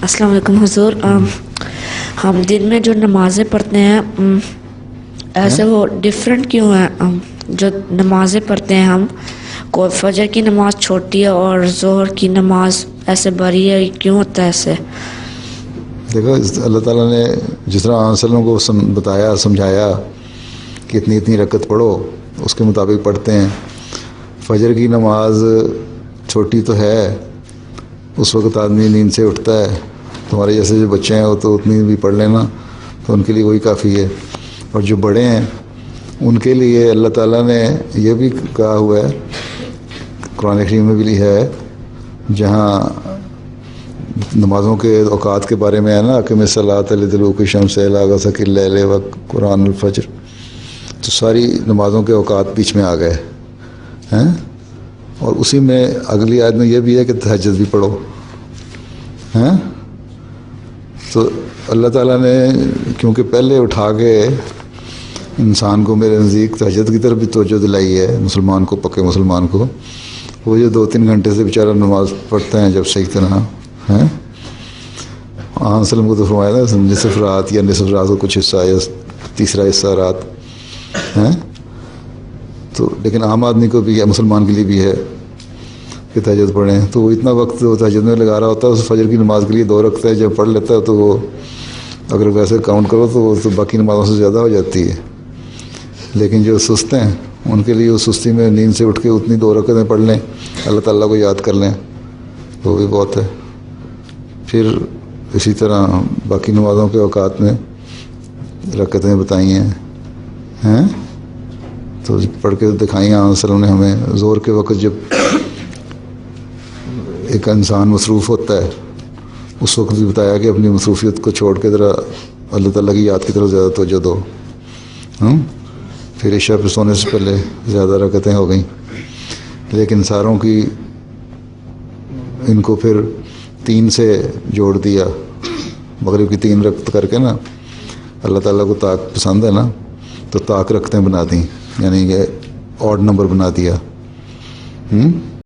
السلام علیکم حضور. ہم دن میں جو نمازیں پڑھتے ہیں ایسے وہ ڈفرینٹ کیوں ہیں؟ جو نمازیں پڑھتے ہیں ہم، کوئی فجر کی نماز چھوٹی ہے اور ظہر کی نماز ایسے بڑی ہے، کیوں ہوتا ہے ایسے؟ دیکھو اللہ تعالیٰ نے جس طرح علیہ وسلم کو بتایا سمجھایا کہ اتنی اتنی رکعت پڑھو، اس کے مطابق پڑھتے ہیں. فجر کی نماز چھوٹی تو ہے، اس وقت آدمی نیند سے اٹھتا ہے. تمہارے جیسے جو بچے ہیں وہ تو اتنی بھی پڑھ لینا تو ان کے لیے وہی کافی ہے. اور جو بڑے ہیں ان کے لیے اللہ تعالیٰ نے یہ بھی کہا ہوا ہے، قرآن کریم میں بھی ہے جہاں نمازوں کے اوقات کے بارے میں ہے نا کہ صلاۃ لدلوک الشمس الی غسق اللیل و قرآن الفجر، تو ساری نمازوں کے اوقات بیچ میں آ گئے ہیں. اور اسی میں اگلی آیت میں یہ بھی ہے کہ تہجد بھی پڑھو ہیں. تو اللہ تعالیٰ نے کیونکہ پہلے اٹھا کے انسان کو میرے نزدیک تہجد کی طرف بھی توجہ دلائی ہے، مسلمان کو، پکے مسلمان کو. وہ جو 2-3 گھنٹے سے بیچارہ نماز پڑھتے ہیں جب صحیح طرح ہیں. علیہ وسلم کو تو فرمایا تھا نصف رات یا نصف رات کو کچھ حصہ یا تیسرا حصہ رات ہیں. تو لیکن عام آدمی کو بھی ہے، مسلمان کے لیے بھی ہے کہ تہجد پڑھیں. تو وہ اتنا وقت وہ تہجد میں لگا رہا ہوتا ہے، اس فجر کی نماز کے لیے 2 رکعتیں جب پڑھ لیتا ہے تو وہ اگر ویسے کاؤنٹ کرو تو وہ تو باقی نمازوں سے زیادہ ہو جاتی ہے. لیکن جو سست ہیں ان کے لیے اس سستی میں نیند سے اٹھ کے اتنی 2 رکعتیں پڑھ لیں، اللہ تعالیٰ کو یاد کر لیں، وہ بھی بہت ہے. پھر اسی طرح باقی نمازوں کے اوقات میں رکعتیں بتائی ہیں تو پڑھ کے دکھائی علیہ وسلم نے ہمیں. زور کے وقت جب ایک انسان مصروف ہوتا ہے اس وقت بھی بتایا کہ اپنی مصروفیت کو چھوڑ کے ذرا اللہ تعالیٰ کی یاد کی طرف زیادہ توجہ دو. پھر عشاء پہ سونے سے پہلے زیادہ رکعتیں ہو گئیں. لیکن ساروں کی ان کو پھر 3 سے جوڑ دیا، مغرب کی 3 رکعت کر کے نا. اللہ تعالیٰ کو طاق پسند ہے نا، تو طاق رکعتیں بنا دیں، یعنی کہ آڈ نمبر بنا دیا.